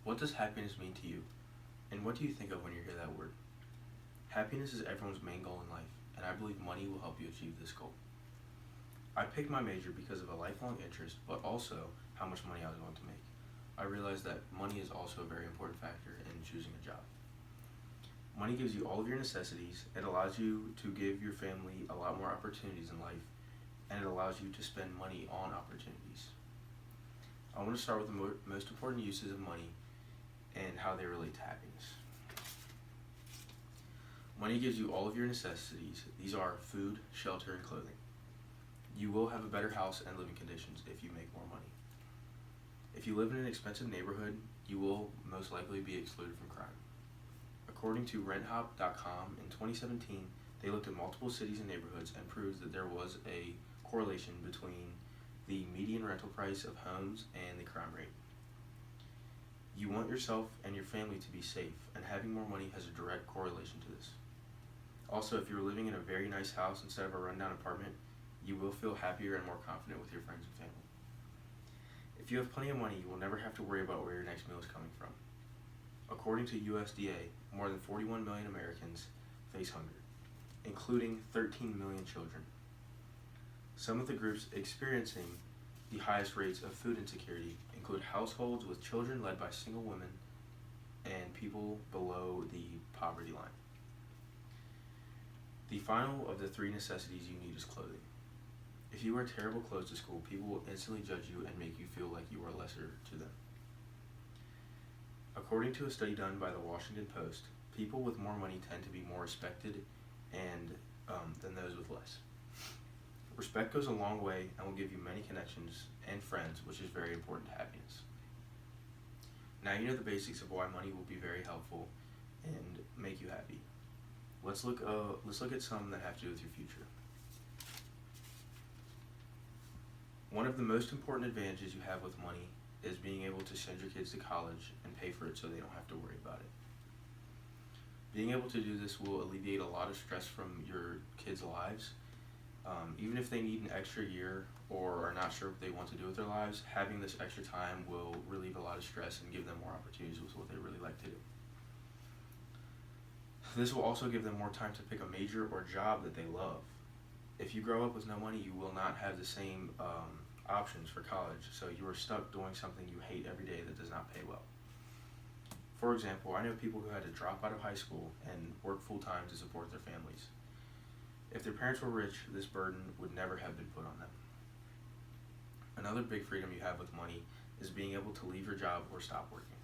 What does happiness mean to you? And what do you think of when you hear that word? Happiness is everyone's main goal in life, and I believe money will help you achieve this goal. I picked my major because of a lifelong interest, but also how much money I was going to make. I realized that money is also a very important factor in choosing a job. Money gives you all of your necessities, it allows you to give your family a lot more opportunities in life, and it allows you to spend money on opportunities. I want to start with the most important uses of money and how they relate to happiness. Money gives you all of your necessities. These are food, shelter, and clothing. You will have a better house and living conditions if you make more money. If you live in an expensive neighborhood, you will most likely be excluded from crime. According to renthop.com, in 2017, they looked at multiple cities and neighborhoods and proved that there was a correlation between the median rental price of homes and the crime rate. You want yourself and your family to be safe, and having more money has a direct correlation to this. Also, if you're living in a very nice house instead of a rundown apartment, you will feel happier and more confident with your friends and family. If you have plenty of money, you will never have to worry about where your next meal is coming from. According to USDA, more than 41 million Americans face hunger, including 13 million children. Some of the groups experiencing the highest rates of food insecurity include households with children led by single women and people below the poverty line. The final of the three necessities you need is clothing. If you wear terrible clothes to school, people will instantly judge you and make you feel like you are lesser to them. According to a study done by the Washington Post, people with more money tend to be more respected than those with less. Respect goes a long way and will give you many connections and friends, which is very important to happiness. Now you know the basics of why money will be very helpful and make you happy. Let's look at some that have to do with your future. One of the most important advantages you have with money is being able to send your kids to college and pay for it so they don't have to worry about it. Being able to do this will alleviate a lot of stress from your kids' lives. Even if they need an extra year or are not sure what they want to do with their lives, having this extra time will relieve a lot of stress and give them more opportunities with what they really like to do. This will also give them more time to pick a major or job that they love. If you grow up with no money, you will not have the same options for college, so you are stuck doing something you hate every day that does not pay well. For example, I know people who had to drop out of high school and work full-time to support their families. If their parents were rich, this burden would never have been put on them. Another big freedom you have with money is being able to leave your job or stop working.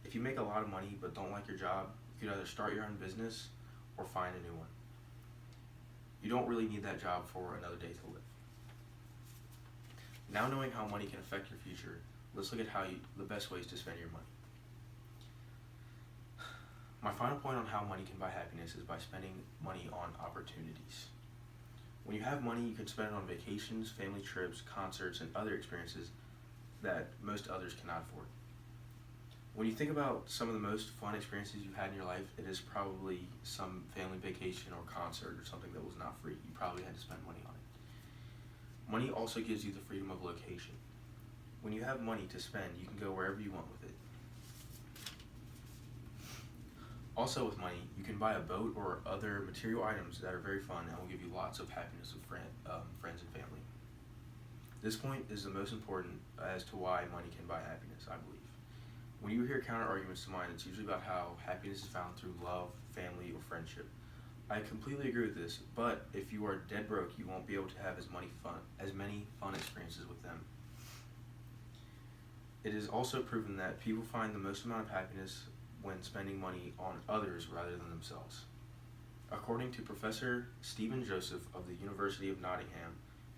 If you make a lot of money but don't like your job, you could either start your own business or find a new one. You don't really need that job for another day to live. Now knowing how money can affect your future, let's look at the best ways to spend your money. My final point on how money can buy happiness is by spending money on opportunities. When you have money, you can spend it on vacations, family trips, concerts, and other experiences that most others cannot afford. When you think about some of the most fun experiences you've had in your life, it is probably some family vacation or concert or something that was not free. You probably had to spend money on it. Money also gives you the freedom of location. When you have money to spend, you can go wherever you want with it. Also with money, you can buy a boat or other material items that are very fun and will give you lots of happiness with friends and family. This point is the most important as to why money can buy happiness, I believe. When you hear counter arguments to mine, it's usually about how happiness is found through love, family, or friendship. I completely agree with this, but if you are dead broke, you won't be able to have as many fun experiences with them. It is also proven that people find the most amount of happiness when spending money on others rather than themselves. According to Professor Stephen Joseph of the University of Nottingham,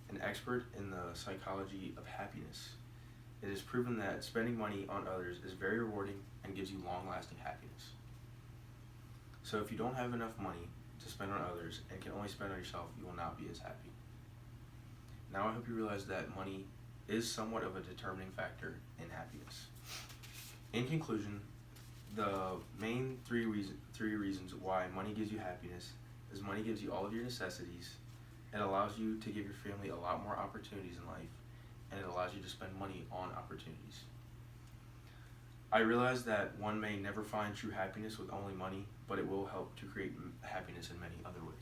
an expert in the psychology of happiness, it is proven that spending money on others is very rewarding and gives you long-lasting happiness. So if you don't have enough money to spend on others and can only spend on yourself, you will not be as happy. Now I hope you realize that money is somewhat of a determining factor in happiness. In conclusion, the main three reasons why money gives you happiness is money gives you all of your necessities, it allows you to give your family a lot more opportunities in life, and it allows you to spend money on opportunities. I realize that one may never find true happiness with only money, but it will help to create happiness in many other ways.